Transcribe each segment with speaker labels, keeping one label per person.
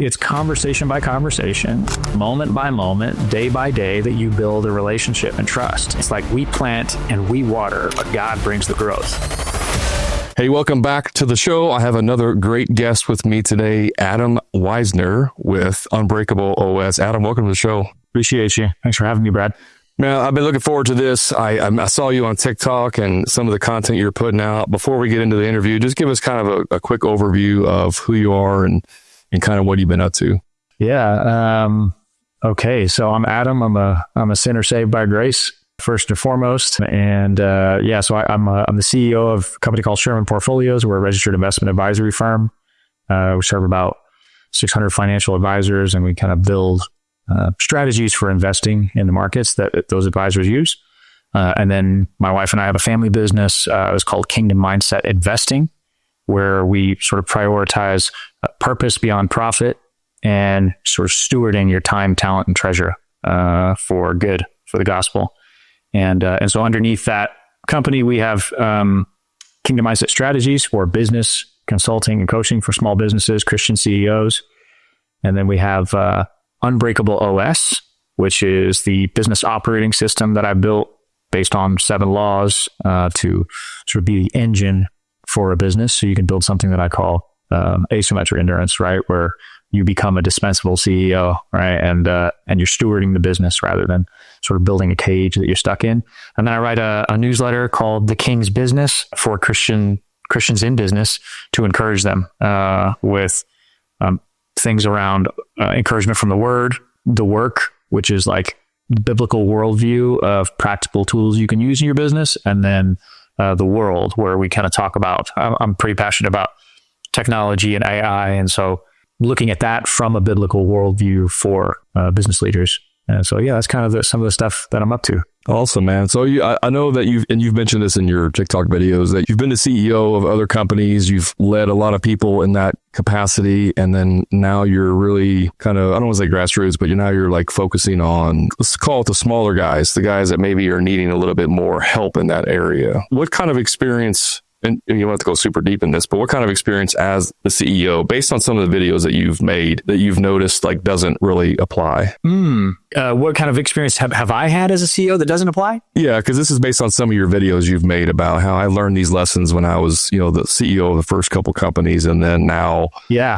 Speaker 1: It's conversation by conversation, moment by moment, day by day that you build a relationship and trust. It's like we plant and we water, but God brings the growth.
Speaker 2: Hey, welcome back to the show. I have another great guest with me today, Adam Weisner with Unbreakable OS. Adam, welcome to the show.
Speaker 1: Appreciate you. Thanks for having me, Brad.
Speaker 2: Man, I've been looking forward to this. I saw you on TikTok and some of the content you're putting out. Before we get into the interview, just give us kind of a quick overview of who you are and kind of what you've been up to.
Speaker 1: Yeah. Okay. So I'm Adam. I'm a sinner saved by grace, first and foremost. And so I'm the CEO of a company called Sherman Portfolios. We're a registered investment advisory firm. We serve about 600 financial advisors, and we kind of build strategies for investing in the markets that those advisors use. And then my wife and I have a family business. It's called Kingdom Mindset Investing, where we sort of prioritize purpose beyond profit and sort of stewarding your time, talent, and treasure for good, for the gospel. And so underneath that company, we have Kingdom Mindset Strategies for business consulting and coaching for small businesses, Christian CEOs. And then we have Unbreakable OS, which is the business operating system that I built based on 7 laws to sort of be the engine for a business. So you can build something that I call asymmetric endurance, right? Where you become a dispensable CEO, right? And you're stewarding the business rather than sort of building a cage that you're stuck in. And then I write a newsletter called The King's Business for Christians in business to encourage them with things around encouragement from the word, the work, which is like biblical worldview of practical tools you can use in your business, and then the world, where we kind of talk about, I'm pretty passionate about technology and AI. And so looking at that from a biblical worldview for business leaders. And so, yeah, that's kind of some of the stuff that I'm up to.
Speaker 2: Awesome, man. So I know that you've mentioned this in your TikTok videos, that you've been the CEO of other companies. You've led a lot of people in that capacity. And then now you're really kind of, I don't want to say grassroots, but you're like focusing on, let's call it the smaller guys, the guys that maybe are needing a little bit more help in that area. What kind of experience, and you don't have to go super deep in this, but what kind of experience as the CEO, based on some of the videos that you've made, that you've noticed like doesn't really apply?
Speaker 1: What kind of experience have I had as a CEO that doesn't apply?
Speaker 2: Yeah, because this is based on some of your videos you've made about how I learned these lessons when I was, the CEO of the first couple companies, and then now,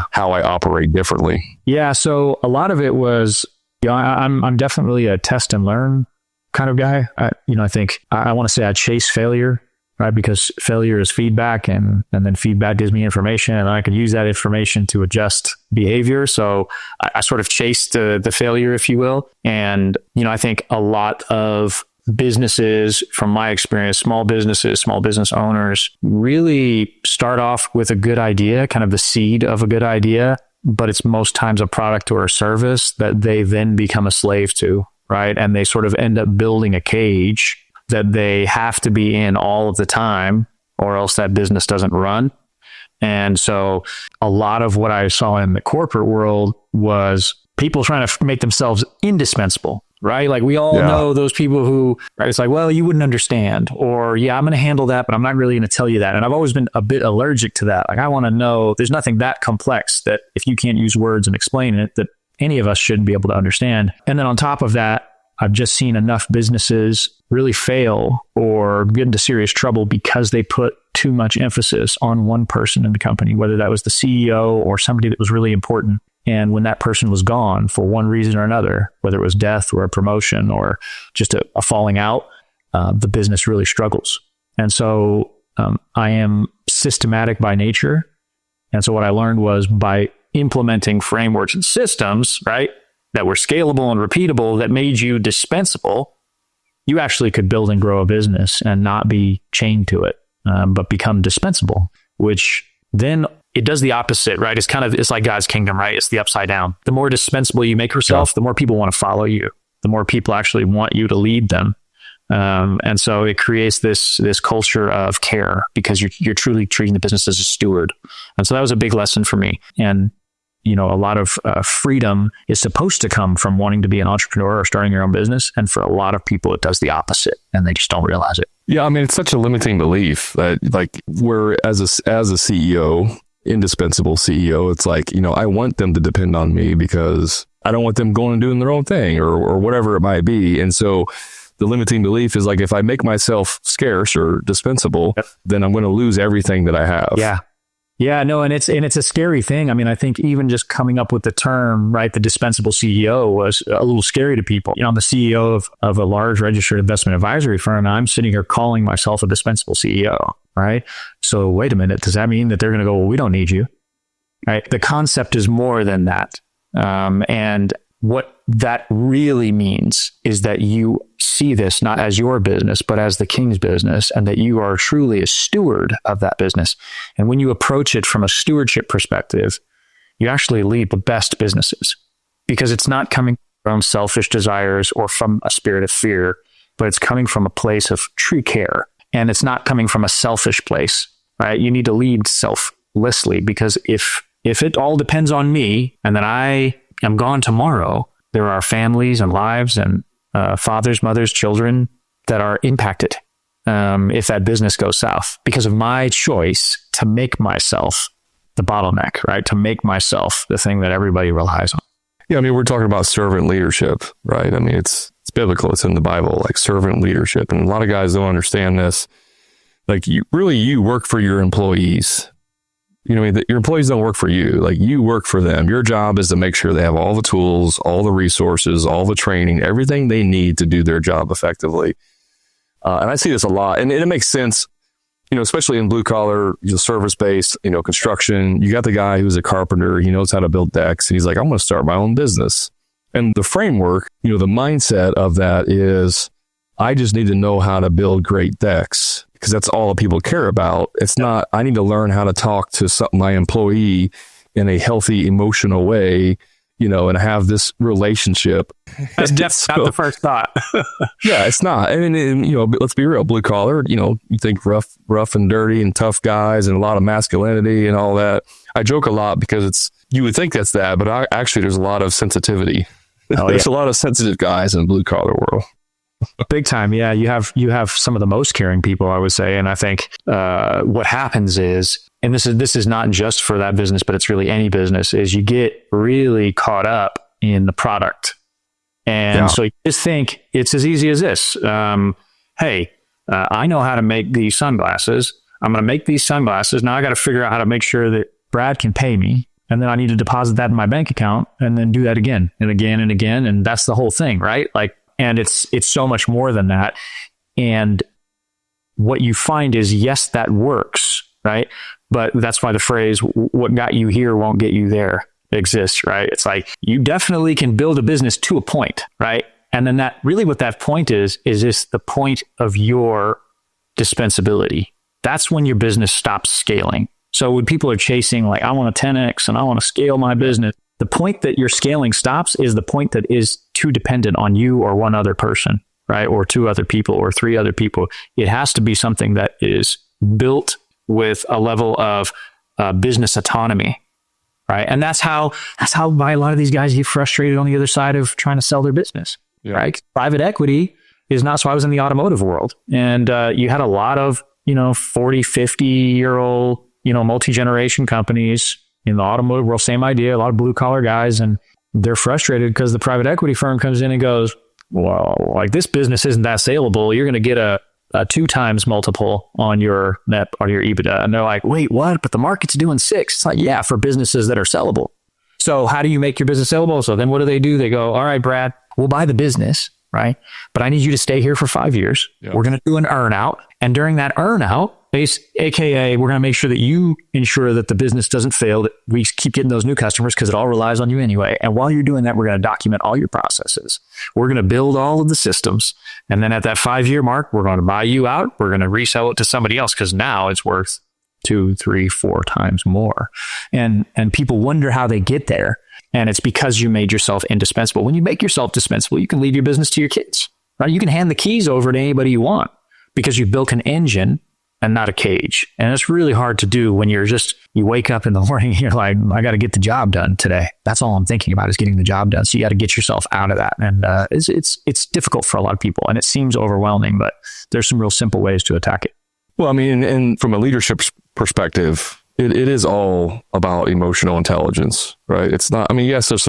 Speaker 2: how I operate differently.
Speaker 1: Yeah, so a lot of it was, I'm definitely a test and learn kind of guy. I think I want to say I chase failure. Right? Because failure is feedback, and then feedback gives me information, and I can use that information to adjust behavior. So I sort of chase the failure, if you will. And, I think a lot of businesses, from my experience, small businesses, small business owners really start off with a good idea, kind of the seed of a good idea, but it's most times a product or a service that they then become a slave to, right? And they sort of end up building a cage that they have to be in all of the time, or else that business doesn't run. And so a lot of what I saw in the corporate world was people trying to make themselves indispensable, right? Like we all know those people who, right? It's like, well, you wouldn't understand, or I'm going to handle that, but I'm not really going to tell you that. And I've always been a bit allergic to that. Like I want to know there's nothing that complex that if you can't use words and explain it, that any of us shouldn't be able to understand. And then on top of that, I've just seen enough businesses really fail or get into serious trouble because they put too much emphasis on one person in the company, whether that was the CEO or somebody that was really important. And when that person was gone for one reason or another, whether it was death or a promotion or just a falling out, the business really struggles. And so I am systematic by nature. And so what I learned was by implementing frameworks and systems, right, that were scalable and repeatable, that made you dispensable, you actually could build and grow a business and not be chained to it, but become dispensable, which then it does the opposite, right? It's like God's kingdom, right? It's the upside down. The more dispensable you make yourself, the more people want to follow you. The more people actually want you to lead them. And so it creates this culture of care because you're truly treating the business as a steward. And so that was a big lesson for me. And a lot of freedom is supposed to come from wanting to be an entrepreneur or starting your own business. And for a lot of people, it does the opposite, and they just don't realize it.
Speaker 2: Yeah, I mean, it's such a limiting belief that, like, we're as a CEO, indispensable CEO. It's like, I want them to depend on me because I don't want them going and doing their own thing or whatever it might be. And so the limiting belief is like, if I make myself scarce or dispensable, then I'm going to lose everything that I have.
Speaker 1: Yeah. Yeah, no, and it's a scary thing. I mean, I think even just coming up with the term, right, the dispensable CEO was a little scary to people. I'm the CEO of a large registered investment advisory firm, and I'm sitting here calling myself a dispensable CEO, right? So wait a minute, does that mean that they're going to go, well, we don't need you, right? The concept is more than that. And what that really means is that you see this not as your business, but as the king's business, and that you are truly a steward of that business. And when you approach it from a stewardship perspective, you actually lead the best businesses, because it's not coming from selfish desires or from a spirit of fear, but it's coming from a place of true care. And it's not coming from a selfish place, right? You need to lead selflessly, because if it all depends on me and then I am gone tomorrow, there are families and lives and fathers, mothers, children that are impacted if that business goes south because of my choice to make myself the bottleneck, right? To make myself the thing that everybody relies on.
Speaker 2: Yeah, I mean, we're talking about servant leadership, right? I mean, it's biblical. It's in the Bible, like servant leadership. And a lot of guys don't understand this. Like, you work for your employees. Your employees don't work for you. Like, you work for them. Your job is to make sure they have all the tools, all the resources, all the training, everything they need to do their job effectively. And I see this a lot, and it makes sense, especially in blue collar, service based, construction. You got the guy who's a carpenter. He knows how to build decks, and he's like, I'm going to start my own business. And the framework, the mindset of that is, I just need to know how to build great decks, because that's all people care about. It's not, I need to learn how to talk to my employee in a healthy, emotional way, and have this relationship.
Speaker 1: That's definitely not the first thought.
Speaker 2: Yeah, it's not. I mean, let's be real, blue collar, you think rough and dirty and tough guys and a lot of masculinity and all that. I joke a lot because you would think that's that, but actually there's a lot of sensitivity. There's a lot of sensitive guys in the blue collar world.
Speaker 1: Big time. Yeah. You have some of the most caring people, I would say. And I think what happens is, and this is not just for that business, but it's really any business, is you get really caught up in the product. And so you just think it's as easy as this. Hey, I know how to make these sunglasses. I'm going to make these sunglasses. Now I got to figure out how to make sure that Brad can pay me. And then I need to deposit that in my bank account and then do that again and again and again. And that's the whole thing, right? And it's so much more than that. And what you find is, yes, that works, right? But that's why the phrase, what got you here won't get you there, exists, right? It's like, you definitely can build a business to a point, right? And then what that point is this the point of your dispensability. That's when your business stops scaling. So when people are chasing, like, I want a 10X and I want to scale my business, the point that your scaling stops is the point that is too dependent on you or one other person, right? Or two other people or three other people. It has to be something that is built with a level of business autonomy, right? And that's how why a lot of these guys get frustrated on the other side of trying to sell their business, right? Private equity is not. So I was in the automotive world, and you had a lot of 40, 50-year-old multi-generation companies in the automotive world, same idea, a lot of blue collar guys, and they're frustrated because the private equity firm comes in and goes, well, like, this business isn't that saleable. You're going to get a 2 times multiple on your net or your EBITDA. And they're like, wait, what? But the market's doing 6. It's like, yeah, for businesses that are sellable. So how do you make your business sellable? So then what do? They go, all right, Brad, we'll buy the business, right? But I need you to stay here for 5 years. Yeah. We're going to do an earn out. And during that earn out, AKA, we're going to make sure that you ensure that the business doesn't fail, that we keep getting those new customers because it all relies on you anyway. And while you're doing that, we're going to document all your processes. We're going to build all of the systems. And then at that 5-year mark, we're going to buy you out. We're going to resell it to somebody else because now it's worth 2, 3, 4 times more. And people wonder how they get there. And it's because you made yourself indispensable. When you make yourself dispensable, you can leave your business to your kids, right? You can hand the keys over to anybody you want because you've built an engine and not a cage. And it's really hard to do when you wake up in the morning and you're like, I got to get the job done today. That's all I'm thinking about is getting the job done. So you got to get yourself out of that. And it's difficult for a lot of people, and it seems overwhelming, but there's some real simple ways to attack it.
Speaker 2: Well, I mean, and from a leadership perspective, it is all about emotional intelligence, right? It's not, I mean, yes, there's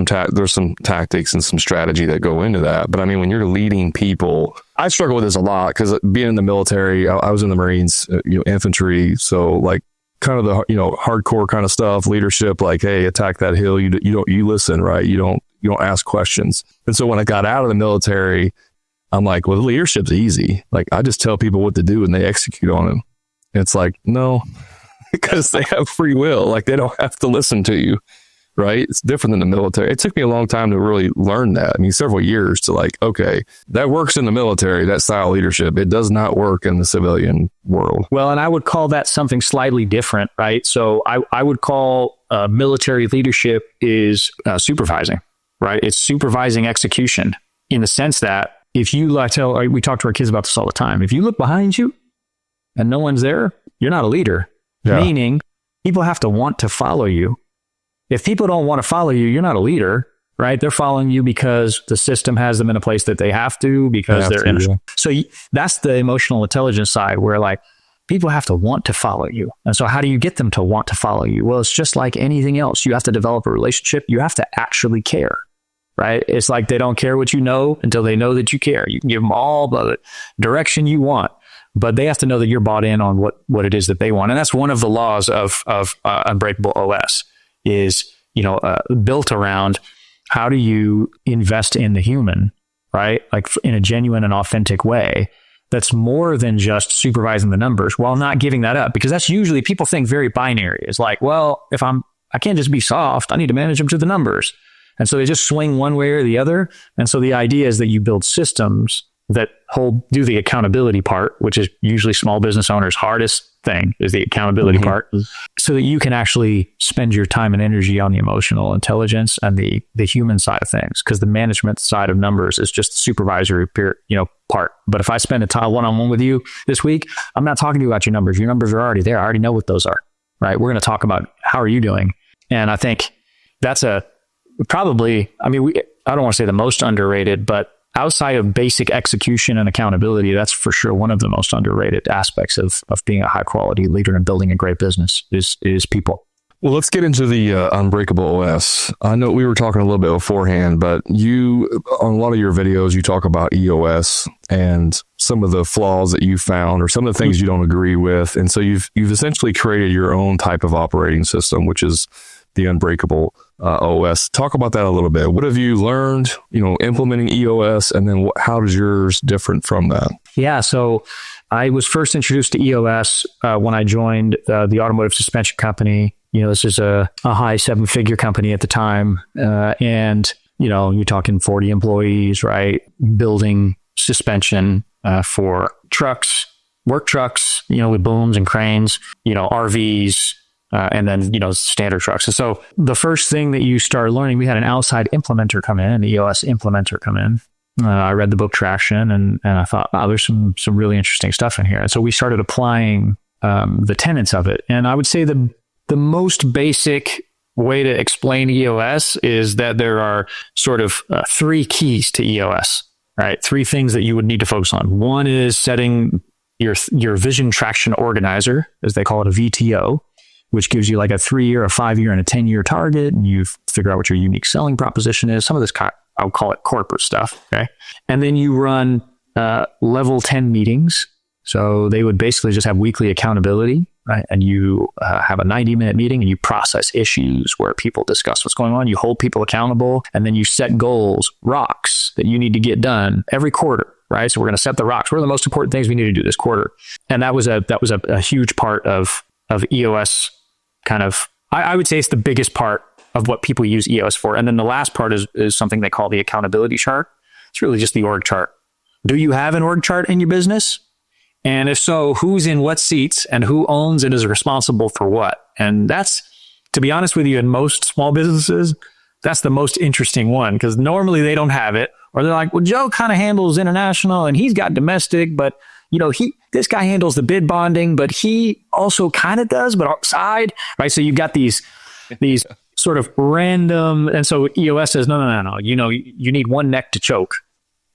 Speaker 2: some tactics and some strategy that go into that. But I mean, when you're leading people, I struggle with this a lot because being in the military, I was in the Marines, infantry. So like kind of the, hardcore kind of stuff, leadership, like, hey, attack that hill. You listen, right? You don't ask questions. And so when I got out of the military, I'm like, well, leadership's easy. Like I just tell people what to do and they execute on it. And it's like, no, because they have free will. Like they don't have to listen to you, right? It's different than the military. It took me a long time to really learn that. I mean, several years to like, okay, that works in the military, that style of leadership. It does not work in the civilian world.
Speaker 1: Well, and I would call that something slightly different, right? So I would call military leadership is supervising, right? It's supervising execution in the sense that if you we talk to our kids about this all the time. If you look behind you and no one's there, you're not a leader. Yeah. Meaning people have to want to follow you. If people don't want to follow you, you're not a leader, right? They're following you because the system has them in a place that they have to, because they're in. Yeah. So that's the emotional intelligence side where like people have to want to follow you. And so how do you get them to want to follow you? Well, it's just like anything else. You have to develop a relationship. You have to actually care, right? It's like they don't care what you know until they know that you care. You can give them all the direction you want, but they have to know that you're bought in on what it is that they want. And that's one of the laws of Unbreakable OS is, built around how do you invest in the human, right? Like in a genuine and authentic way. That's more than just supervising the numbers while not giving that up, because that's usually people think very binary. It's like, well, I can't just be soft. I need to manage them to the numbers. And so they just swing one way or the other. And so the idea is that you build systems that do the accountability part, which is usually small business owners' hardest thing, is the accountability part, so that you can actually spend your time and energy on the emotional intelligence and the human side of things. Because the management side of numbers is just the supervisory part. But if I spend a time one-on-one with you this week, I'm not talking to you about your numbers. Your numbers are already there. I already know what those are, right? We're going to talk about how are you doing. And I think that's I don't want to say the most underrated, but outside of basic execution and accountability, that's for sure one of the most underrated aspects of being a high quality leader and building a great business is people.
Speaker 2: Well, let's get into the Unbreakable OS. I know we were talking a little bit beforehand, but on a lot of your videos, you talk about EOS and some of the flaws that you found or some of the things you don't agree with. And so you've essentially created your own type of operating system, which is the Unbreakable OS. Talk about that a little bit. What have you learned, implementing EOS, and then how does yours different from that?
Speaker 1: Yeah, so I was first introduced to EOS when I joined the automotive suspension company. This is a high 7-figure company at the time, and you're talking 40 employees, right? Building suspension for trucks, work trucks, with booms and cranes, RVs. And then, standard trucks. And so the first thing that you start learning, we had an outside implementer come in, an EOS implementer come in. I read the book Traction and I thought, wow, there's some really interesting stuff in here. And so we started applying the tenets of it. And I would say the most basic way to explain EOS is that there are sort of 3 keys to EOS, right? 3 things that you would need to focus on. One is setting your vision traction organizer, as they call it, a VTO, which gives you like a 3-year, a 5-year, and a 10-year target. And you figure out what your unique selling proposition is. Some of this, I would call it corporate stuff. Okay. And then you run level 10 meetings. So they would basically just have weekly accountability, right? And you have a 90-minute meeting and you process issues where people discuss what's going on. You hold people accountable, and then you set goals, rocks that you need to get done every quarter, right? So we're going to set the rocks. What are the most important things we need to do this quarter? And that was a huge part of EOS. Kind of, I would say it's the biggest part of what people use EOS for. And then the last part is something they call the accountability chart. It's really just the org chart. Do you have an org chart in your business? And if so, who's in what seats and who owns and is responsible for what? And that's, to be honest with you, in most small businesses, that's the most interesting one, because normally they don't have it, or they're like, well, Joe kind of handles international and he's got domestic, but this guy handles the bid bonding, but he also kind of does, but outside, right? So you've got these sort of random, and so EOS says, no. You need one neck to choke.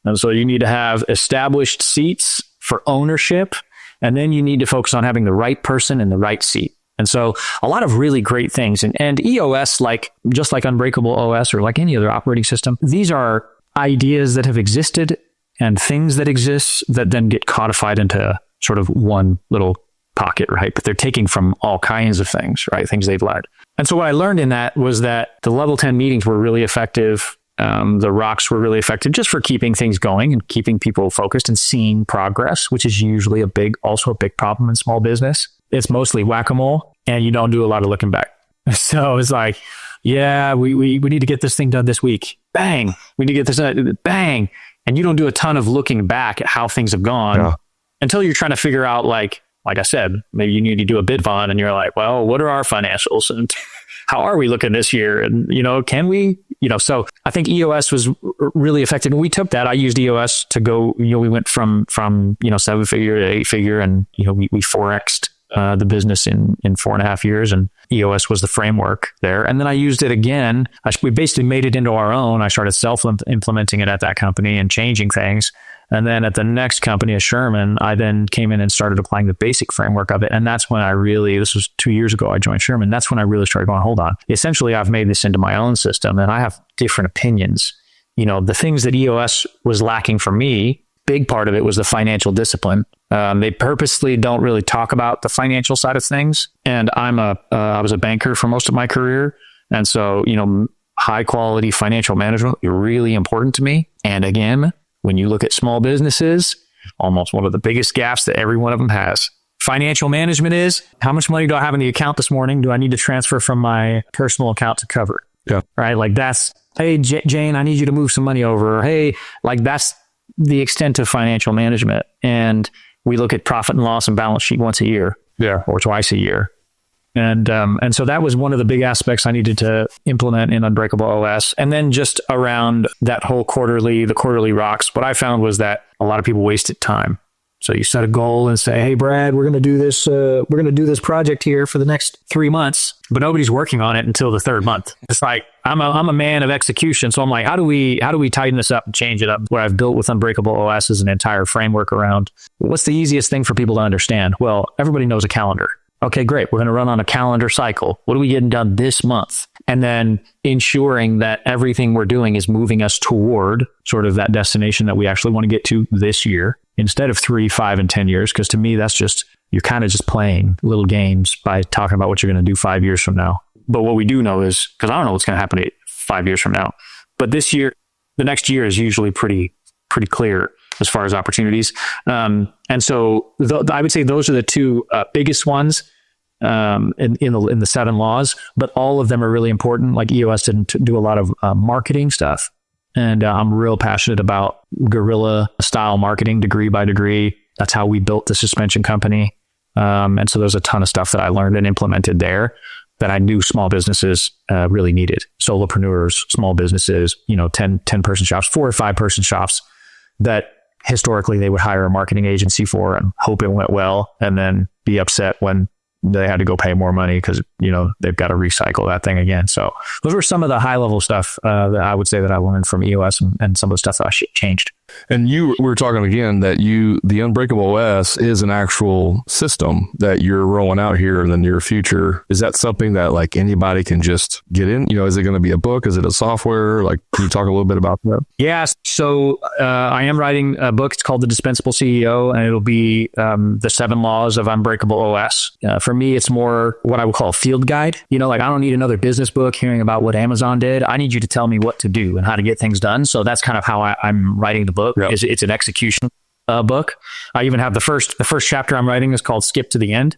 Speaker 1: And so you need to have established seats for ownership, and then you need to focus on having the right person in the right seat. And so a lot of really great things. And EOS, just like Unbreakable OS or like any other operating system, these are ideas that have existed and things that exist that then get codified into sort of one little pocket, right? But they're taking from all kinds of things, right? Things they've learned. And so what I learned in that was that the level 10 meetings were really effective. The rocks were really effective just for keeping things going and keeping people focused and seeing progress, which is usually also a big problem in small business. It's mostly whack-a-mole and you don't do a lot of looking back. So it's like, yeah, we need to get this thing done this week. Bang. We need to get this done. Bang. And you don't do a ton of looking back at how things have gone until you're trying to figure out, like I said, maybe you need to do a bid bond and you're like, well, what are our financials and how are we looking this year? And, can we, so I think EOS was really effective. And we took that. I used EOS to go, we went from 7-figure to 8-figure and, we 4X'd the business in 4.5 years, and EOS was the framework there. And then I used it again. We basically made it into our own. I started self-implementing it at that company and changing things. And then at the next company, at Sherman, I then came in and started applying the basic framework of it. And that's when this was 2 years ago, I joined Sherman. That's when I really started going, hold on. Essentially, I've made this into my own system and I have different opinions. The things that EOS was lacking for me, big part of it was the financial discipline. They purposely don't really talk about the financial side of things. And I was a banker for most of my career. And so, high quality financial management is really important to me. And again, when you look at small businesses, almost one of the biggest gaps that every one of them has. Financial management is, how much money do I have in the account this morning? Do I need to transfer from my personal account to cover?
Speaker 2: Yeah.
Speaker 1: Right. Like that's, hey, Jane, I need you to move some money over. Hey, like that's the extent of financial management. And we look at profit and loss and balance sheet once a year.
Speaker 2: Yeah. Or
Speaker 1: twice a year. And so that was one of the big aspects I needed to implement in Unbreakable OS. And then just around that whole the quarterly rocks, what I found was that a lot of people wasted time. So you set a goal and say, hey, Brad, we're going to do this project here for the next 3 months, but nobody's working on it until the third month. It's like, I'm a man of execution. So I'm like, how do we tighten this up and change it up? What I've built with Unbreakable OS is an entire framework around what's the easiest thing for people to understand? Well, everybody knows a calendar. Okay, great. We're going to run on a calendar cycle. What are we getting done this month? And then ensuring that everything we're doing is moving us toward sort of that destination that we actually want to get to this year instead of 3, 5, and 10 years. Because to me, that's just, you're kind of just playing little games by talking about what you're going to do 5 years from now. But what we do know is, because I don't know what's going to happen 5 years from now, but this year, the next year is usually pretty clear as far as opportunities. And so I would say those are the two biggest ones in the 7 laws, but all of them are really important. Like EOS didn't do a lot of marketing stuff. And I'm real passionate about guerrilla style marketing, degree by degree. That's how we built the suspension company. And so there's a ton of stuff that I learned and implemented there that I knew small businesses really needed. Solopreneurs, small businesses, 10 person shops, 4 or 5 person shops that historically they would hire a marketing agency for and hope it went well and then be upset when they had to go pay more money because, they've got to recycle that thing again. So those were some of the high level stuff that I would say that I learned from EOS and some of the stuff that I changed.
Speaker 2: And we were talking again that the Unbreakable OS is an actual system that you're rolling out here in the near future. Is that something that like anybody can just get in? Is it going to be a book? Is it a software? Like, can you talk a little bit about that?
Speaker 1: Yeah. So I am writing a book. It's called The Dispensable CEO, and it'll be the 7 laws of Unbreakable OS. For me, it's more what I would call a field guide. Like I don't need another business book hearing about what Amazon did. I need you to tell me what to do and how to get things done. So that's kind of how I'm writing the book. Yep. It's an execution book. I even have the first chapter I'm writing is called Skip to the End.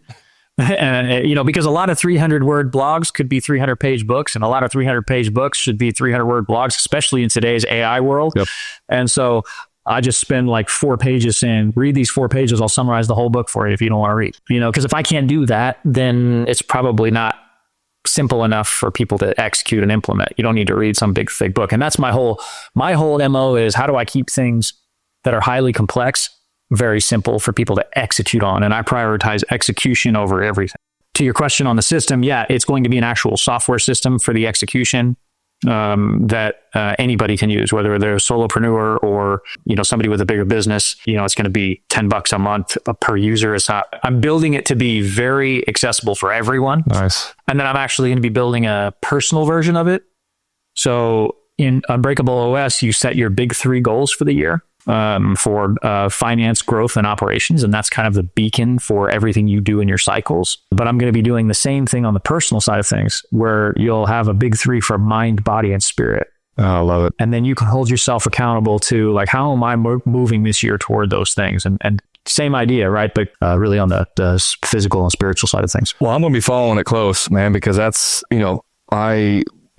Speaker 1: And, because a lot of 300 word blogs could be 300 page books, and a lot of 300 page books should be 300 word blogs, especially in today's AI world. Yep. And so I just spend like 4 pages saying, read these 4 pages. I'll summarize the whole book for you if you don't want to read, because if I can't do that, then it's probably not simple enough for people to execute and implement. You don't need to read some big, thick book. And that's my whole MO is how do I keep things that are highly complex very simple for people to execute on. And I prioritize execution over everything. To your question on the system, yeah, it's going to be an actual software system for the execution. that anybody can use, whether they're a solopreneur or, somebody with a bigger business. It's going to be $10 a month per user. I'm building it to be very accessible for everyone.
Speaker 2: Nice.
Speaker 1: And then I'm actually going to be building a personal version of it. So in Unbreakable OS, you set your big 3 goals for the year. For finance, growth, and operations. And that's kind of the beacon for everything you do in your cycles. But I'm going to be doing the same thing on the personal side of things, where you'll have a big 3 for mind, body, and spirit.
Speaker 2: Oh, I love it.
Speaker 1: And then you can hold yourself accountable to, like, how am I moving this year toward those things? And same idea, right? But really on the physical and spiritual side of things.
Speaker 2: Well, I'm going to be following it close, man, because that's,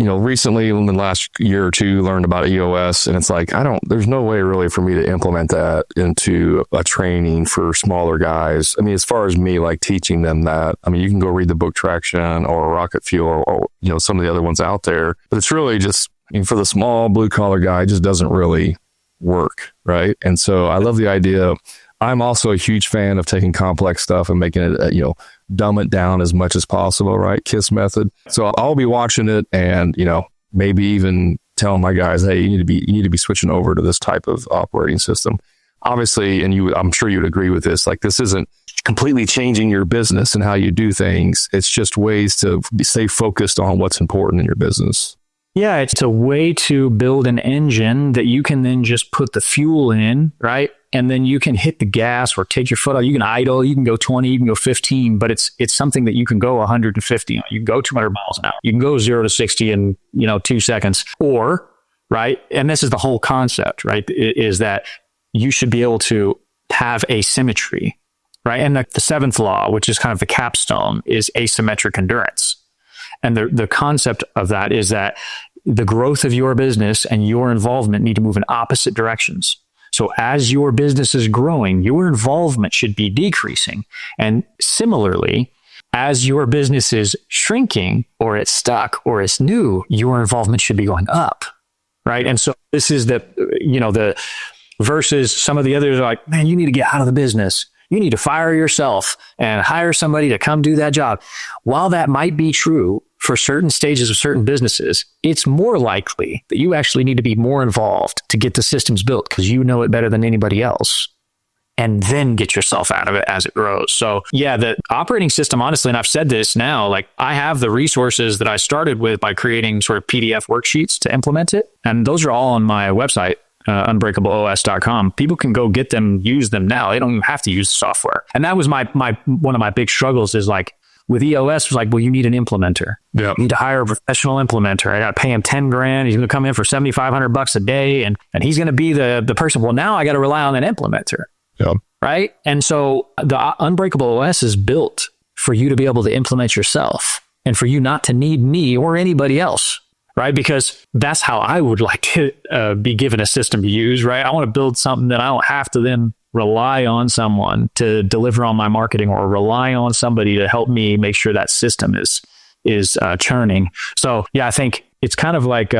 Speaker 2: recently in the last year or two learned about EOS, and it's like, there's no way really for me to implement that into a training for smaller guys. I mean, as far as me, like teaching them that, you can go read the book Traction or Rocket Fuel or some of the other ones out there, but it's really just, for the small blue collar guy, it just doesn't really work. Right. And so I love the idea. I'm also a huge fan of taking complex stuff and making it, dumb it down as much as possible, right? KISS method. So I'll be watching it and, maybe even telling my guys, hey, you need to be switching over to this type of operating system. Obviously, and I'm sure you'd agree with this, like this isn't completely changing your business and how you do things. It's just ways to stay focused on what's important in your business.
Speaker 1: Yeah, it's a way to build an engine that you can then just put the fuel in, right? And then you can hit the gas or take your foot off. You can idle, you can go 20, you can go 15, but it's something that you can go 150 on. You can go 200 miles an hour. You can go 0 to 60 in, 2 seconds. Or, right, and this is the whole concept, right, is that you should be able to have asymmetry, right? And the 7th law, which is kind of the capstone, is asymmetric endurance. And the concept of that is that the growth of your business and your involvement need to move in opposite directions. So as your business is growing, your involvement should be decreasing. And similarly, as your business is shrinking or it's stuck or it's new, your involvement should be going up, right? And so this is the versus some of the others are like, man, you need to get out of the business. You need to fire yourself and hire somebody to come do that job. While that might be true for certain stages of certain businesses, it's more likely that you actually need to be more involved to get the systems built because you know it better than anybody else, and then get yourself out of it as it grows. So yeah, the operating system, honestly, and I've said this now, like I have the resources that I started with by creating sort of PDF worksheets to implement it. And those are all on my website, unbreakableos.com. People can go get them, use them now. They don't even have to use the software. And that was my one of my big struggles is like with EOS was like, well, you need an implementer.
Speaker 2: Yep.
Speaker 1: You need to hire a professional implementer. I got to pay him $10,000. He's going to come in for $7,500 a day. And he's going to be the person. Well, now I got to rely on an implementer.
Speaker 2: Yep.
Speaker 1: Right. And so the Unbreakable OS is built for you to be able to implement yourself and for you not to need me or anybody else. Right. Because that's how I would like to be given a system to use. Right. I want to build something that I don't have to then rely on someone to deliver on my marketing or rely on somebody to help me make sure that system is churning. So yeah, I think it's kind of like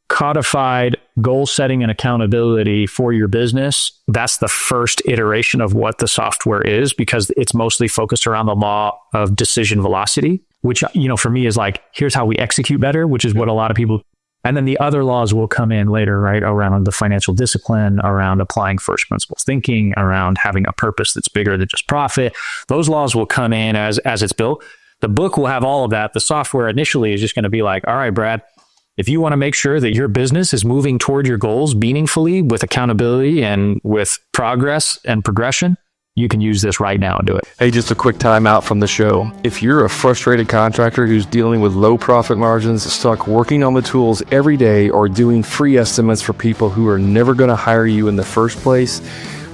Speaker 1: codified goal setting and accountability for your business. That's the first iteration of what the software is, because it's mostly focused around the law of decision velocity, which, for me is like, here's how we execute better, which is what a lot of people. And then the other laws will come in later, right? Around the financial discipline, around applying first principles thinking, around having a purpose that's bigger than just profit. Those laws will come in as it's built. The book will have all of that. The software initially is just going to be like, all right, Brad, if you want to make sure that your business is moving toward your goals meaningfully with accountability and with progress and progression, you can use this right now and do it.
Speaker 2: Hey, just a quick time out from the show. If you're a frustrated contractor who's dealing with low profit margins, stuck working on the tools every day, or doing free estimates for people who are never going to hire you in the first place,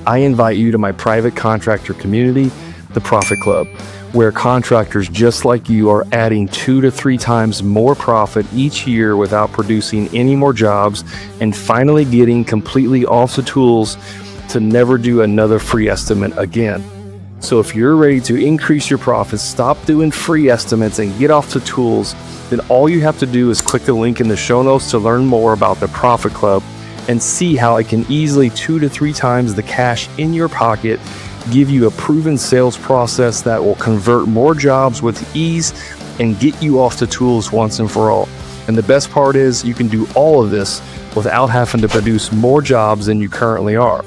Speaker 2: I invite you to my private contractor community, the Profit Club, where contractors just like you are adding 2 to 3 times more profit each year without producing any more jobs and finally getting completely off the tools to never do another free estimate again. So if you're ready to increase your profits, stop doing free estimates and get off the tools, then all you have to do is click the link in the show notes to learn more about the Profit Club and see how it can easily 2 to 3 times the cash in your pocket, give you a proven sales process that will convert more jobs with ease and get you off the tools once and for all. And the best part is you can do all of this without having to produce more jobs than you currently are.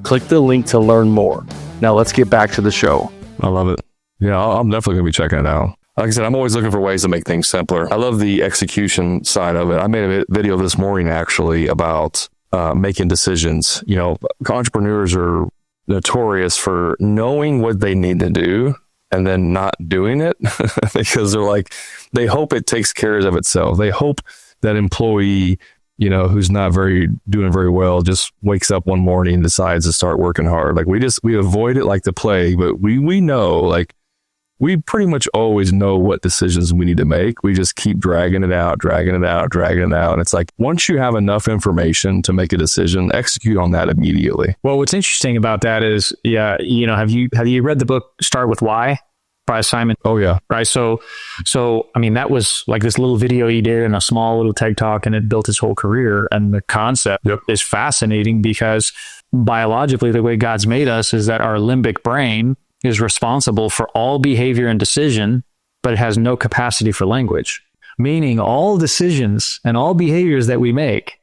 Speaker 2: Click the link to learn more. Now let's get back to the show. I love it. Yeah, I'm definitely going to be checking it out. Like I said, I'm always looking for ways to make things simpler. I love the execution side of it. I made a video this morning actually about making decisions. You know, entrepreneurs are notorious for knowing what they need to do and then not doing it because they're like, they hope it takes care of itself. They hope that employee, you know, who's not doing very well, just wakes up one morning and decides to start working hard. Like we avoid it like the plague, but we know, like, we pretty much always know what decisions we need to make. We just keep dragging it out. And it's like, once you have enough information to make a decision, execute on that immediately.
Speaker 1: Well, what's interesting about that is, yeah, you know, have you read the book Start With Why by Simon?
Speaker 2: Oh yeah.
Speaker 1: Right. So, I mean, that was like this little video he did in a small little TED Talk, and it built his whole career. And the concept is fascinating because biologically, the way God's made us is that our limbic brain is responsible for all behavior and decision, but it has no capacity for language. Meaning all decisions and all behaviors that we make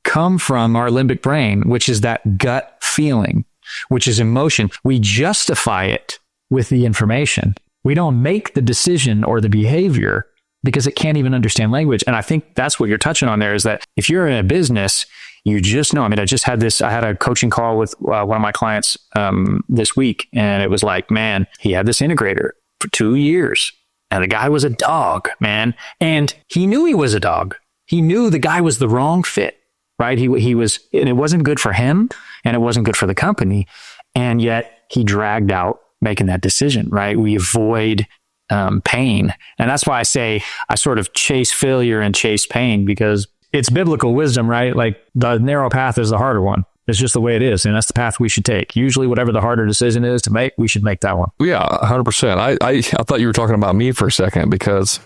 Speaker 1: come from our limbic brain, which is that gut feeling, which is emotion. We justify it with the information. We don't make the decision or the behavior because it can't even understand language. And I think that's what you're touching on there, is that if you're in a business, you just know. I mean, I had a coaching call with one of my clients this week, and it was like, man, he had this integrator for 2 years, and the guy was a dog, man. And he knew he was a dog. He knew the guy was the wrong fit, right? He was, and it wasn't good for him, and it wasn't good for the company. And yet he dragged out making that decision, right? We avoid pain. And that's why I say I sort of chase failure and chase pain, because it's biblical wisdom, right? Like, the narrow path is the harder one. It's just the way it is. And that's the path we should take. Usually whatever the harder decision is to make, we should make that one.
Speaker 2: Yeah, 100%. I thought you were talking about me for a second, because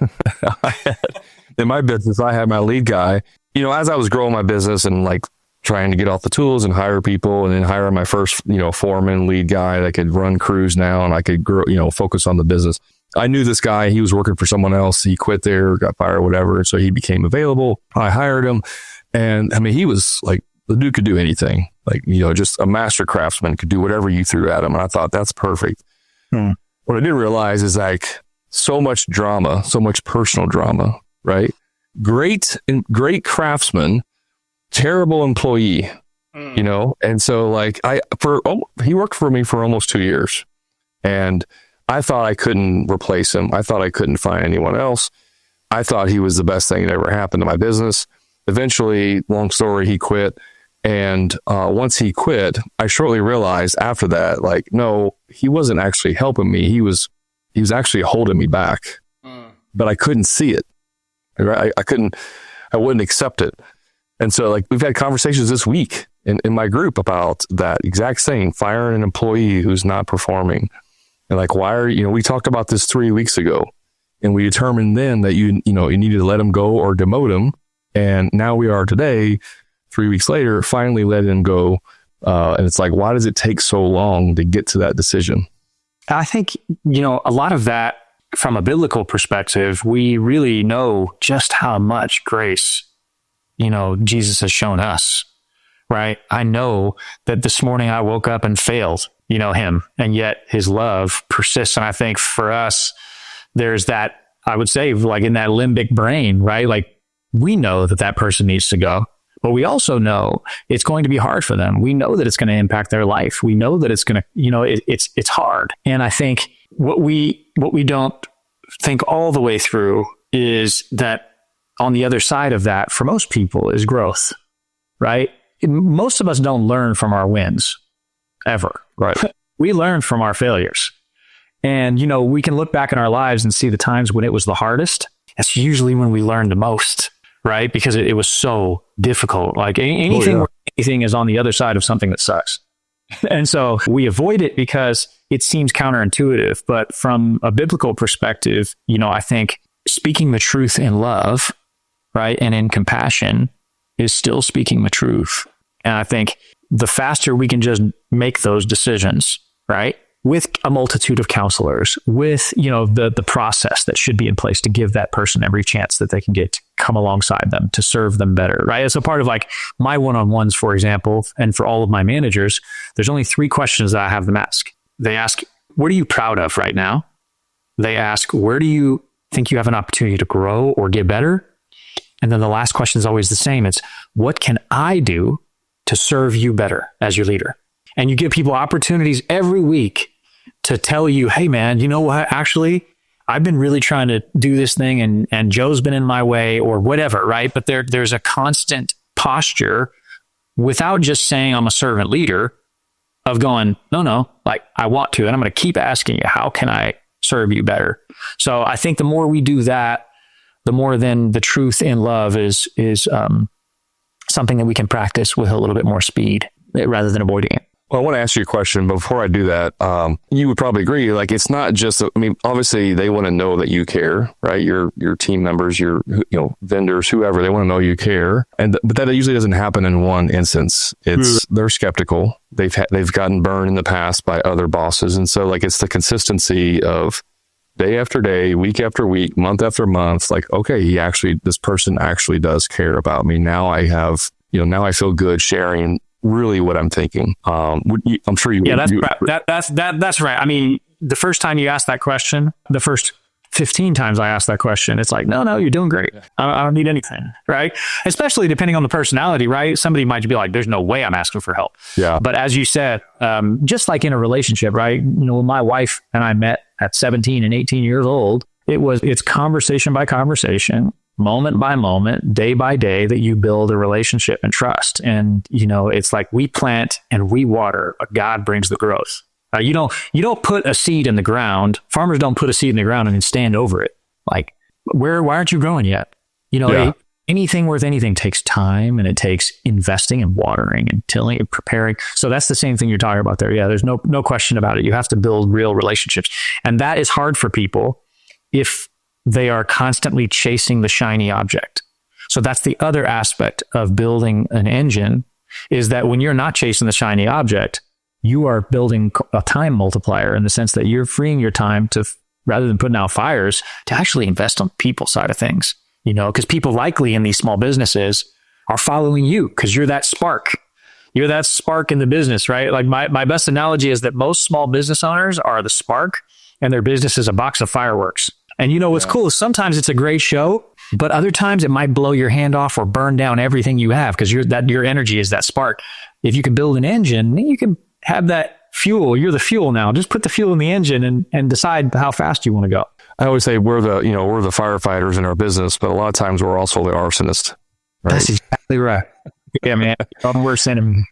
Speaker 2: in my business, I had my lead guy, you know, as I was growing my business and like trying to get off the tools and hire people, and then hire my first, you know, foreman lead guy that could run crews now, and I could grow, you know, focus on the business. I knew this guy, he was working for someone else. He quit there, got fired, whatever. So he became available. I hired him. And I mean, he was like, the dude could do anything. Like, you know, just a master craftsman, could do whatever you threw at him. And I thought, that's perfect. What I didn't realize is like so much drama, so much personal drama, right? Great craftsman, terrible employee, you know? And so like he worked for me for almost 2 years, and I thought I couldn't replace him. I thought I couldn't find anyone else. I thought he was the best thing that ever happened to my business. Eventually, long story, he quit. And once he quit, I shortly realized after that, like, no, he wasn't actually helping me. He was actually holding me back, but I couldn't see it. Right? I wouldn't accept it. And so like, we've had conversations this week in my group about that exact thing, firing an employee who's not performing. And like, we talked about this 3 weeks ago, and we determined then that you needed to let him go or demote him. And now we are today, 3 weeks later, finally letting him go. And it's like, why does it take so long to get to that decision?
Speaker 1: I think, you know, a lot of that from a biblical perspective, we really know just how much grace, you know, Jesus has shown us, right? I know that this morning I woke up and failed, you know, him, and yet his love persists. And I think for us, there's that, I would say, like in that limbic brain, right? Like, we know that person needs to go, but we also know it's going to be hard for them. We know that it's going to impact their life. We know that it's going to, you know, it's hard. And I think what we don't think all the way through is that on the other side of that, for most people, is growth, right? Most of us don't learn from our wins ever.
Speaker 2: Right.
Speaker 1: We learn from our failures. And, you know, we can look back in our lives and see the times when it was the hardest. That's usually when we learn the most, right? Because it was so difficult. Like anything is on the other side of something that sucks. And so we avoid it because it seems counterintuitive. But from a biblical perspective, you know, I think speaking the truth in love, right, and in compassion is still speaking the truth. And I think the faster we can just make those decisions, right, with a multitude of counselors, with, the process that should be in place to give that person every chance that they can get to come alongside them, to serve them better, right? As a part of like my one-on-ones, for example, and for all of my managers, there's only 3 questions that I have them ask. They ask, what are you proud of right now? They ask, where do you think you have an opportunity to grow or get better? And then the last question is always the same. It's, what can I do to serve you better as your leader? And you give people opportunities every week to tell you, hey man, you know what? Actually, I've been really trying to do this thing and Joe's been in my way or whatever, right? But there's a constant posture without just saying I'm a servant leader of going, no, like I want to, and I'm going to keep asking you, how can I serve you better? So I think the more we do that, the more then the truth in love is something that we can practice with a little bit more speed rather than avoiding it.
Speaker 2: Well, I want to ask you a question, but before I do that, you would probably agree, like it's not just, obviously they want to know that you care, right? Your team members, your vendors, whoever, they want to know you care. But that usually doesn't happen in one instance. They're skeptical. They've gotten burned in the past by other bosses. And so like, it's the consistency of day after day, week after week, month after month, like, okay, this person actually does care about me. Now I have, now I feel good sharing really what I'm thinking. I'm sure you.
Speaker 1: Yeah, that's right. I mean, the first time you ask that question, the first 15 times I asked that question, it's like, no, you're doing great. I don't need anything, right? Especially depending on the personality, right? Somebody might be like, there's no way I'm asking for help.
Speaker 2: Yeah.
Speaker 1: But as you said, just like in a relationship, right? When my wife and I met at 17 and 18 years old, it's conversation by conversation, moment by moment, day by day, that you build a relationship and trust. And, it's like we plant and we water, but God brings the growth. You don't put a seed in the ground. Farmers don't put a seed in the ground and then stand over it. Like, why aren't you growing yet? Anything worth anything takes time, and it takes investing and watering and tilling and preparing. So that's the same thing you're talking about there. Yeah, there's no question about it. You have to build real relationships. And that is hard for people if they are constantly chasing the shiny object. So that's the other aspect of building an engine, is that when you're not chasing the shiny object, you are building a time multiplier in the sense that you're freeing your time to, rather than putting out fires, to actually invest on the people side of things. Because people likely in these small businesses are following you because you're that spark. You're that spark in the business, right? Like my best analogy is that most small business owners are the spark, and their business is a box of fireworks. And what's cool is sometimes it's a great show, but other times it might blow your hand off or burn down everything you have because your energy is that spark. If you can build an engine, then you can have that fuel. You're the fuel now. Just put the fuel in the engine and decide how fast you want to go.
Speaker 2: I always say we're the firefighters in our business, but a lot of times we're also the arsonist. Right?
Speaker 1: That's exactly right. Yeah, man. We're sending.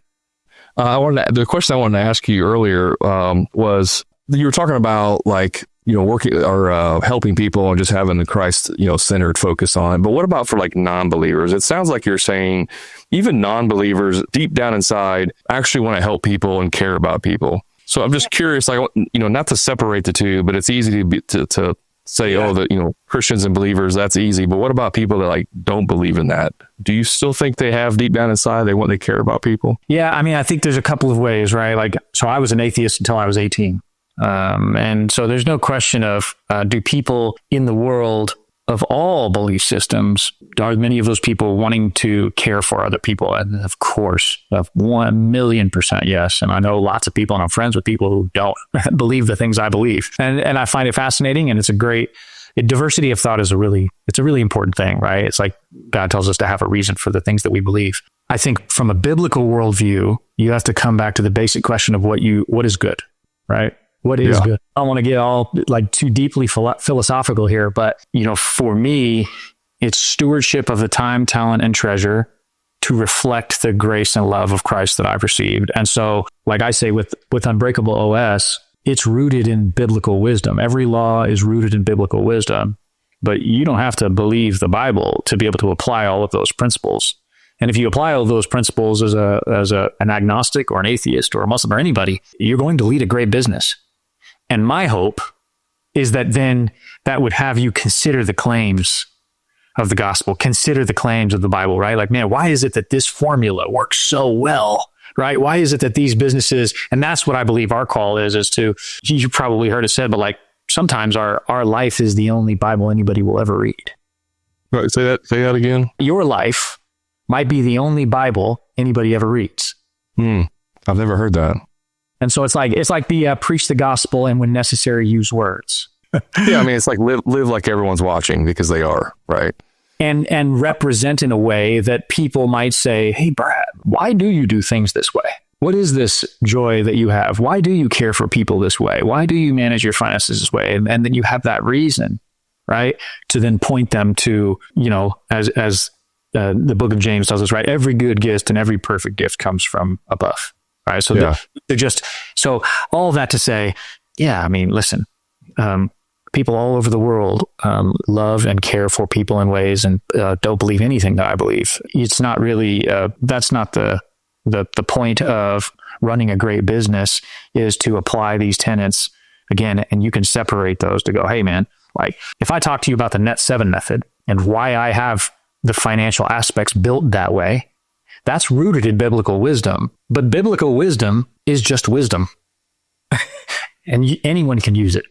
Speaker 2: The question I wanted to ask you earlier was, you were talking about like, working or helping people and just having the Christ, centered focus on it. But what about for like non-believers? It sounds like you're saying even non-believers deep down inside actually want to help people and care about people. So I'm just curious, like, not to separate the two, but it's easy to say, Christians and believers, that's easy. But what about people that like don't believe in that? Do you still think they have deep down inside, they care about people?
Speaker 1: Yeah. I mean, I think there's a couple of ways, right? Like, so I was an atheist until I was 18. And so there's no question of, do people in the world of all belief systems, are many of those people wanting to care for other people? And of course, 1,000,000% yes. And I know lots of people, and I'm friends with people who don't believe the things I believe. And I find it fascinating. And it's diversity of thought is a really important thing, right? It's like God tells us to have a reason for the things that we believe. I think from a biblical worldview, you have to come back to the basic question of what is good, right? What is good? I don't want to get all like too deeply philosophical here, but for me, it's stewardship of the time, talent, and treasure to reflect the grace and love of Christ that I've received. And so, like I say with Unbreakable OS, it's rooted in biblical wisdom. Every law is rooted in biblical wisdom, but you don't have to believe the Bible to be able to apply all of those principles. And if you apply all those principles as an agnostic or an atheist or a Muslim or anybody, you're going to lead a great business. And my hope is that then that would have you consider the claims of the gospel, consider the claims of the Bible, right? Like, man, why is it that this formula works so well, right? Why is it that these businesses, and that's what I believe our call is to, you probably heard it said, but like sometimes our life is the only Bible anybody will ever read.
Speaker 2: Right, say that again.
Speaker 1: Your life might be the only Bible anybody ever reads.
Speaker 2: I've never heard that.
Speaker 1: And so it's like the preach the gospel and when necessary, use words.
Speaker 2: Yeah, I mean, it's like live like everyone's watching because they are, right?
Speaker 1: And represent in a way that people might say, hey, Brad, why do you do things this way? What is this joy that you have? Why do you care for people this way? Why do you manage your finances this way? And then you have that reason, right? To then point them to, as the book of James tells us, right? Every good gift and every perfect gift comes from above, right? So they're just, so all that to say, yeah, I mean, listen, people all over the world love and care for people in ways and don't believe anything that I believe. It's not really, that's not the point of running a great business, is to apply these tenets again. And you can separate those to go, hey man, like if I talk to you about the net 7 method and why I have the financial aspects built that way, that's rooted in biblical wisdom. But biblical wisdom is just wisdom. And anyone can use it.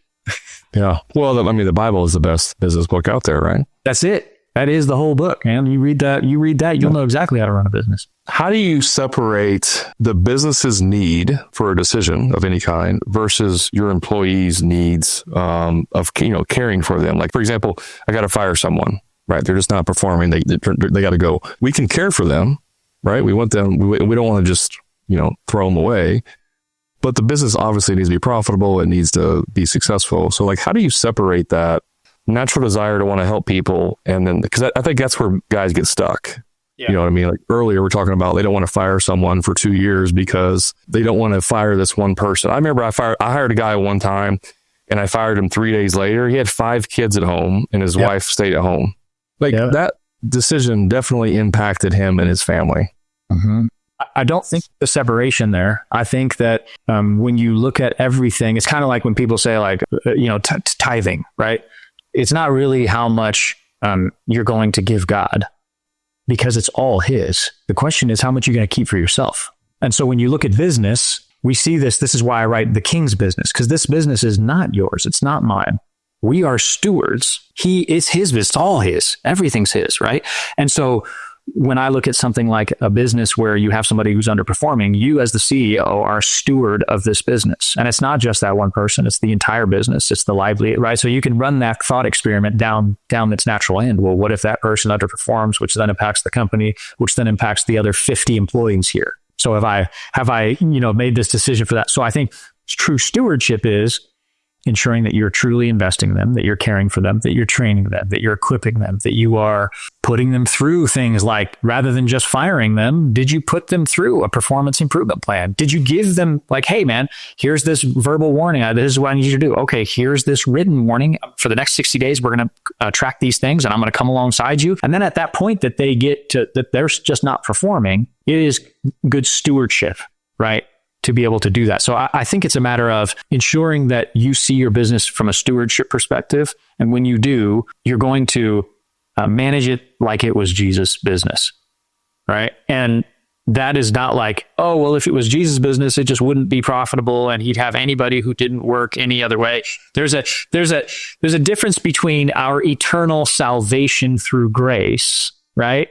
Speaker 2: Yeah. Well, I mean, the Bible is the best business book out there, right?
Speaker 1: That's it. That is the whole book, man. You read that, you'll know exactly how to run a business.
Speaker 2: How do you separate the business's need for a decision of any kind versus your employees' needs of caring for them? Like, for example, I got to fire someone, right? They're just not performing. They got to go. We can care for them, right? We want them. We don't want to just throw them away. But the business obviously needs to be profitable. It needs to be successful. So, like, how do you separate that natural desire to want to help people, and then, because I think that's where guys get stuck. Yeah. You know what I mean? Like earlier, we're talking about they don't want to fire someone for 2 years because they don't want to fire this one person. I remember I hired a guy one time, and I fired him 3 days later. He had 5 kids at home, and his wife stayed at home. Like that decision definitely impacted him and his family.
Speaker 1: Mm-hmm. I don't think the separation there. I think that when you look at everything, it's kind of like when people say like, tithing, right? It's not really how much you're going to give God, because it's all his. The question is how much you're going to keep for yourself. And so when you look at business, we see this. This is why I write the King's business, because this business is not yours. It's not mine. We are stewards. It's his business. It's all his. Everything's his, right? And so when I look at something like a business where you have somebody who's underperforming, you as the CEO are a steward of this business. And it's not just that one person, it's the entire business. It's the livelihood, right? So you can run that thought experiment down its natural end. Well, what if that person underperforms, which then impacts the company, which then impacts the other 50 employees here? So have I made this decision for that? So I think true stewardship is ensuring that you're truly investing in them, that you're caring for them, that you're training them, that you're equipping them, that you are putting them through things like, rather than just firing them, did you put them through a performance improvement plan? Did you give them like, hey man, here's this verbal warning. This is what I need you to do. Okay, here's this written warning. For the next 60 days, we're going to track these things and I'm going to come alongside you. And then at that point that they get to, that they're just not performing, it is good stewardship, right? To be able to do that. So I think it's a matter of ensuring that you see your business from a stewardship perspective. And when you do, you're going to manage it like it was Jesus' business, right? And that is not like, oh, well, if it was Jesus' business, it just wouldn't be profitable and he'd have anybody who didn't work any other way. There's a difference between our eternal salvation through grace, right?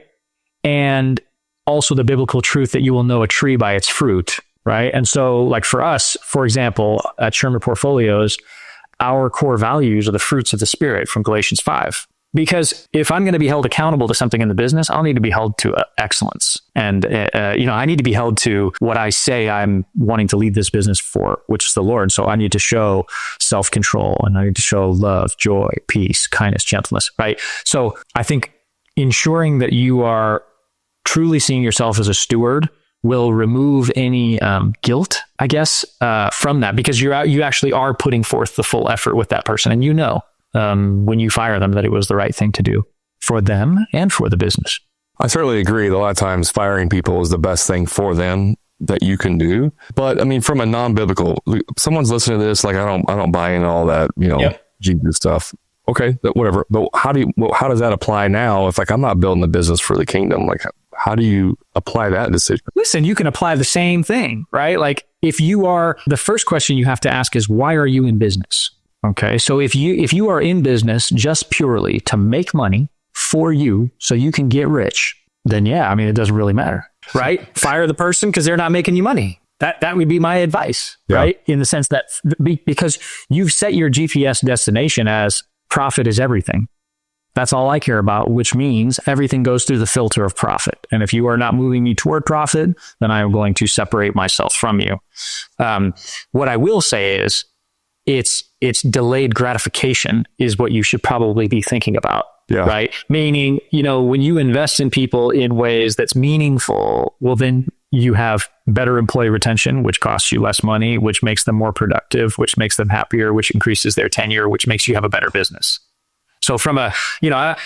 Speaker 1: And also the biblical truth that you will know a tree by its fruit. Right. And so like for us, for example, at Sherman Portfolios, our core values are the fruits of the Spirit from Galatians 5. Because if I'm going to be held accountable to something in the business, I'll need to be held to excellence. And, I need to be held to what I say I'm wanting to lead this business for, which is the Lord. So I need to show self-control and I need to show love, joy, peace, kindness, gentleness. Right. So I think ensuring that you are truly seeing yourself as a steward will remove any guilt, I guess, from that, because you actually are putting forth the full effort with that person. And when you fire them, that it was the right thing to do for them and for the business.
Speaker 2: I certainly agree that a lot of times firing people is the best thing for them that you can do. But I mean, from a non-biblical, someone's listening to this, like, I don't buy into all that, Jesus stuff. Okay, whatever. But how does that apply now? If like I'm not building the business for the kingdom, like how do you apply that decision?
Speaker 1: listen, you can apply the same thing, right? Like if you are, the first question you have to ask is, why are you in business? Okay. So if you are in business just purely to make money for you so you can get rich, then yeah, I mean, it doesn't really matter, right? Fire the person because they're not making you money. That would be my advice, right? In the sense that because you've set your GPS destination as profit is everything. That's all I care about, which means everything goes through the filter of profit. And if you are not moving me toward profit, then I am going to separate myself from you. What I will say is it's delayed gratification is what you should probably be thinking about. Yeah. Right. Meaning, when you invest in people in ways that's meaningful, well, then you have better employee retention, which costs you less money, which makes them more productive, which makes them happier, which increases their tenure, which makes you have a better business. So from you don't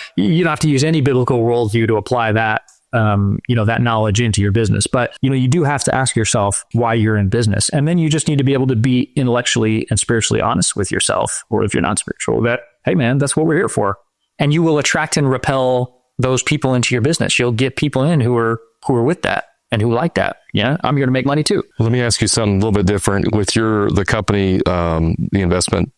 Speaker 1: have to use any biblical worldview to apply that, that knowledge into your business. But, you do have to ask yourself why you're in business. And then you just need to be able to be intellectually and spiritually honest with yourself, or if you're not spiritual, that, hey, man, that's what we're here for. And you will attract and repel those people into your business. You'll get people in who are with that and who like that. Yeah, I'm here to make money too.
Speaker 2: Well, let me ask you something a little bit different. With the company, the investment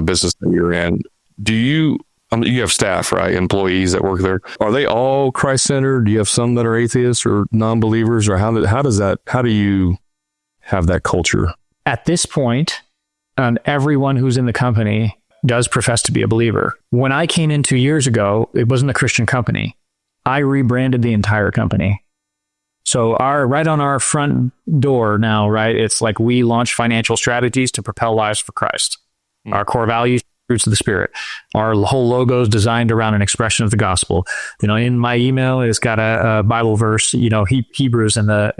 Speaker 2: business that you're in, do you have staff, right? Employees that work there. Are they all Christ-centered? Do you have some that are atheists or non-believers? Or how do you have that culture?
Speaker 1: At this point, everyone who's in the company does profess to be a believer. When I came in 2 years ago, it wasn't a Christian company. I rebranded the entire company. So right on our front door now, right? It's like we launch financial strategies to propel lives for Christ. Our core values, fruits of the Spirit. Our whole logo is designed around an expression of the gospel. In my email, it's got a Bible verse, Hebrews in the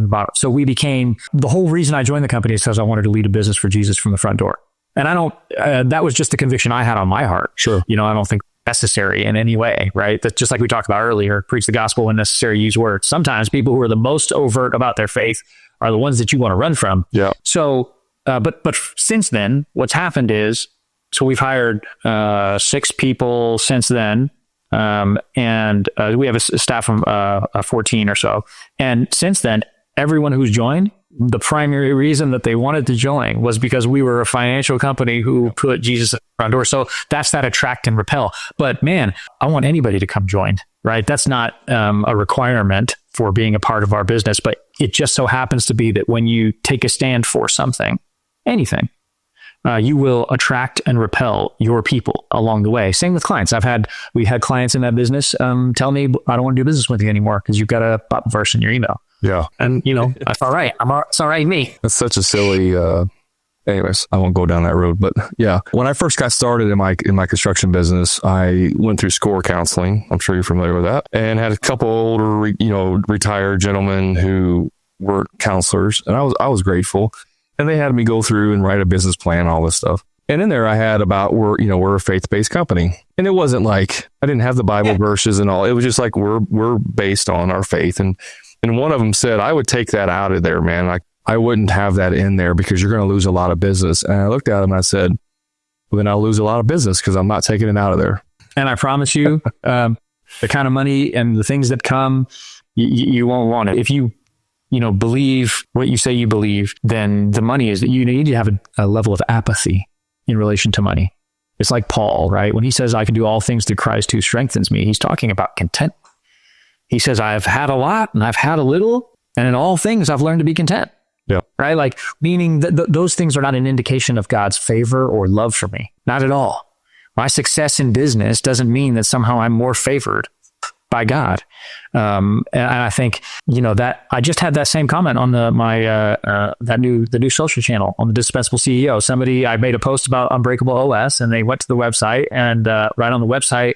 Speaker 1: bottom. So the whole reason I joined the company is because I wanted to lead a business for Jesus from the front door. And I don't, that was just the conviction I had on my heart.
Speaker 2: Sure.
Speaker 1: I don't think necessary in any way, right? That's just like we talked about earlier, preach the gospel when necessary, use words. Sometimes people who are the most overt about their faith are the ones that you want to run from.
Speaker 2: Yeah.
Speaker 1: So, but since then, what's happened is, so we've hired 6 people since then. And we have a staff of 14 or so. And since then, everyone who's joined, the primary reason that they wanted to join was because we were a financial company who put Jesus at the front door. So that's that attract and repel. But man, I want anybody to come join, right? That's not a requirement for being a part of our business, but it just so happens to be that when you take a stand for something, anything, you will attract and repel your people along the way. Same with clients. We had clients in that business tell me, I don't want to do business with you anymore because you've got a Bible verse in your email.
Speaker 2: Yeah.
Speaker 1: And, that's all right. It's all right, me.
Speaker 2: That's such a silly, anyways, I won't go down that road, but yeah. When I first got started in my construction business, I went through SCORE counseling. I'm sure you're familiar with that, and had a couple older, retired gentlemen who were counselors, and I was grateful. And they had me go through and write a business plan, all this stuff. And in there I had about we're a faith-based company. And it wasn't like I didn't have the Bible verses and all. It was just like we're based on our faith. And one of them said, I would take that out of there, man. Like I wouldn't have that in there because you're going to lose a lot of business. And I looked at him and I said, well, then I'll lose a lot of business because I'm not taking it out of there.
Speaker 1: And I promise you, the kind of money and the things that come, you won't want it. If you believe what you say you believe, then the money is that you need to have a level of apathy in relation to money. It's like Paul, right? When he says, I can do all things through Christ who strengthens me, he's talking about content. He says, I've had a lot and I've had a little, and in all things, I've learned to be content.
Speaker 2: Yeah.
Speaker 1: Right? Like, meaning that those things are not an indication of God's favor or love for me. Not at all. My success in business doesn't mean that somehow I'm more favored by God. And I think, that I just had that same comment on the new social channel on the Dispensable CEO. I made a post about Unbreakable OS, and they went to the website, and right on the website,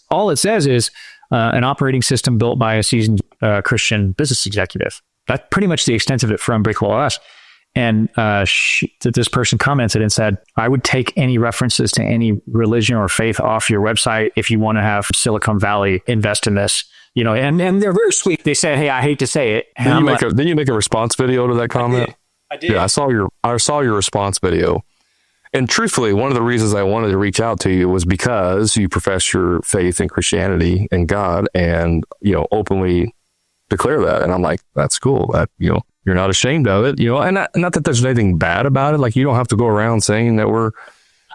Speaker 1: all it says is an operating system built by a seasoned Christian business executive. That's pretty much the extent of it for Unbreakable OS. And this person commented and said, I would take any references to any religion or faith off your website if you want to have Silicon Valley invest in this. And they're very sweet. They said, hey, I hate to say it.
Speaker 2: Did you make a response video to that comment?
Speaker 1: I did.
Speaker 2: Yeah, I saw your response video. And truthfully, one of the reasons I wanted to reach out to you was because you profess your faith in Christianity and God, and openly declare that. And I'm like, that's cool. That, you're not ashamed of it, and not that there's anything bad about it. Like, you don't have to go around saying that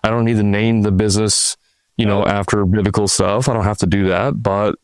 Speaker 2: I don't need to name the business, after biblical stuff. I don't have to do that. But,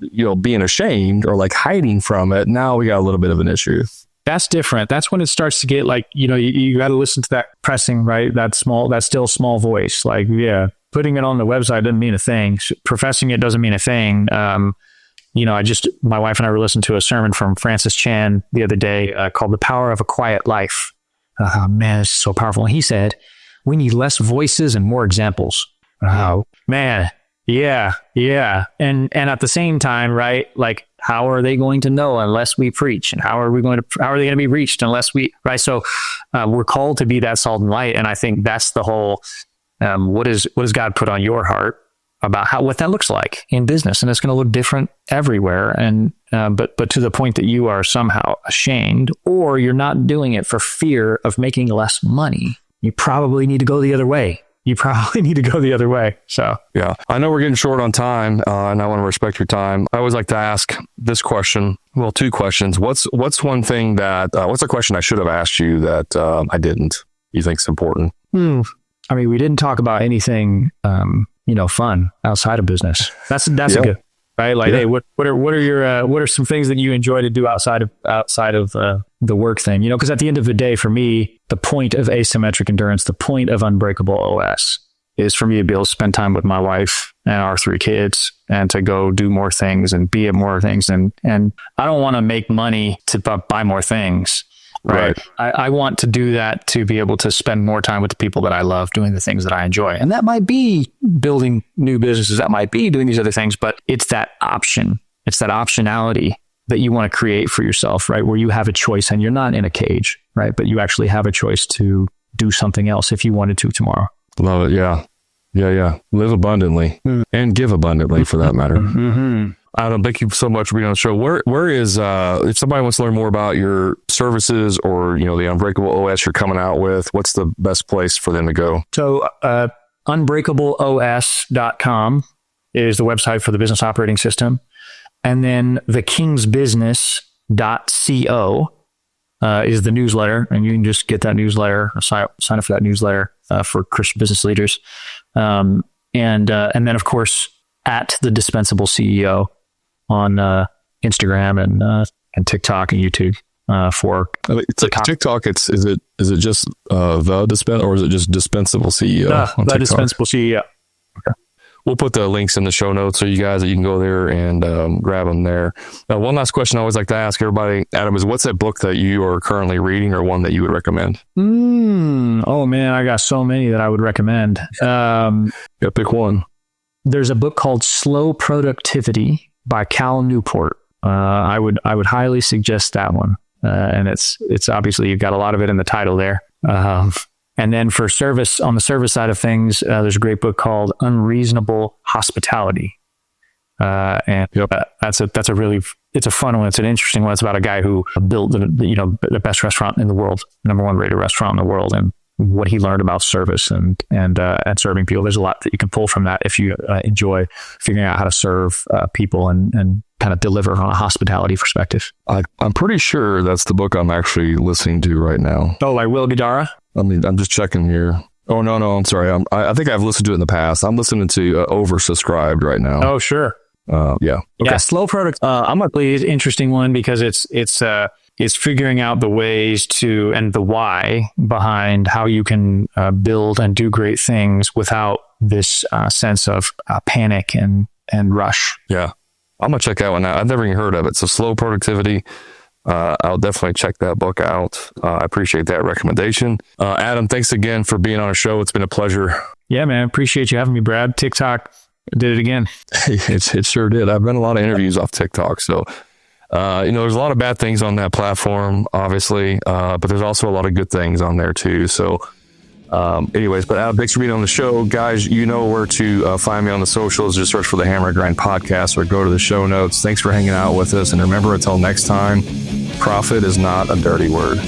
Speaker 2: being ashamed or like hiding from it, now we got a little bit of an issue.
Speaker 1: That's different. That's when it starts to get like, you got to listen to that pressing, right? That still small voice. Like, yeah, putting it on the website doesn't mean a thing. Professing it doesn't mean a thing. My wife and I were listening to a sermon from Francis Chan the other day called The Power of a Quiet Life. Oh, man, it's so powerful. And he said, we need less voices and more examples. Oh, man. Yeah. And at the same time, right? Like, how are they going to know unless we preach? And how are they going to be reached unless we, right? So we're called to be that salt and light. And I think that's the whole, what does God put on your heart about what that looks like in business? And it's going to look different everywhere. And, but to the point that you are somehow ashamed, or you're not doing it for fear of making less money, you probably need to go the other way. So,
Speaker 2: yeah, I know we're getting short on time, and I want to respect your time. I always like to ask this question. Well, two questions. What's one thing what's a question I should have asked you that I didn't, you think is important?
Speaker 1: I mean, we didn't talk about anything, fun outside of business. That's a good, right? Like, hey, what are some things that you enjoy to do outside of the work thing? Because at the end of the day, for me, the point of asymmetric endurance, the point of Unbreakable OS is for me to be able to spend time with my wife and our 3 kids and to go do more things and be at more things. And I don't want to make money to buy more things. Right. I want to do that to be able to spend more time with the people that I love, doing the things that I enjoy. And that might be building new businesses. That might be doing these other things, but it's that option. It's that optionality that you want to create for yourself, right? Where you have a choice and you're not in a cage, right? But you actually have a choice to do something else if you wanted to tomorrow.
Speaker 2: Love it. Yeah. Live abundantly and give abundantly, for that matter.
Speaker 1: Mm-hmm.
Speaker 2: Adam, thank you so much for being on the show. Where is, if somebody wants to learn more about your services or, the Unbreakable OS you're coming out with, what's the best place for them to go?
Speaker 1: So, unbreakableos.com is the website for the business operating system. And then thekingsbusiness.co is the newsletter. And you can just get that newsletter or sign up for that newsletter for Christian business leaders. And then, of course, at the Dispensable CEO on Instagram and TikTok and YouTube for
Speaker 2: TikTok. Is it just the dispense, or is it just Dispensable CEO?
Speaker 1: The Dispensable CEO.
Speaker 2: Okay. We'll put the links in the show notes so you guys, that you can go there and grab them there. One last question I always like to ask everybody, Adam, is what's that book that you are currently reading, or one that you would recommend?
Speaker 1: Oh man, I got so many that I would recommend.
Speaker 2: Pick one.
Speaker 1: There's a book called Slow Productivity by Cal Newport. I would highly suggest that one. And it's obviously, you've got a lot of it in the title there. And then for service, on the service side of things, there's a great book called Unreasonable Hospitality. That's a really, it's a fun one. It's an interesting one. It's about a guy who built the best restaurant in the world, #1 rated restaurant in the world, and what he learned about service and serving people. There's a lot that you can pull from that if you enjoy figuring out how to serve people and kind of deliver on a hospitality perspective.
Speaker 2: I'm pretty sure that's the book I'm actually listening to right now.
Speaker 1: Oh, like Will Guidara?
Speaker 2: I mean, I'm just checking here. Oh, no, I'm sorry. I think I've listened to it in the past. I'm listening to Oversubscribed right now.
Speaker 1: Oh, sure.
Speaker 2: Yeah. Okay.
Speaker 1: Yeah. Slow product. I'm an interesting one because it's figuring out the ways to, and the why behind how you can build and do great things without this sense of panic and rush.
Speaker 2: Yeah. I'm going to check that one out. I've never even heard of it. So Slow Productivity. I'll definitely check that book out. I appreciate that recommendation. Adam, thanks again for being on our show. It's been a pleasure.
Speaker 1: Yeah, man. Appreciate you having me, Brad. TikTok did it again.
Speaker 2: It sure did. I've done a lot of interviews off TikTok. So, there's a lot of bad things on that platform, obviously, but there's also a lot of good things on there too. So, anyways, but Adam, thanks for being on the show. Guys, you know where to find me on the socials. Just search for the Hammer and Grind Podcast or go to the show notes. Thanks for hanging out with us. And remember, until next time, profit is not a dirty word.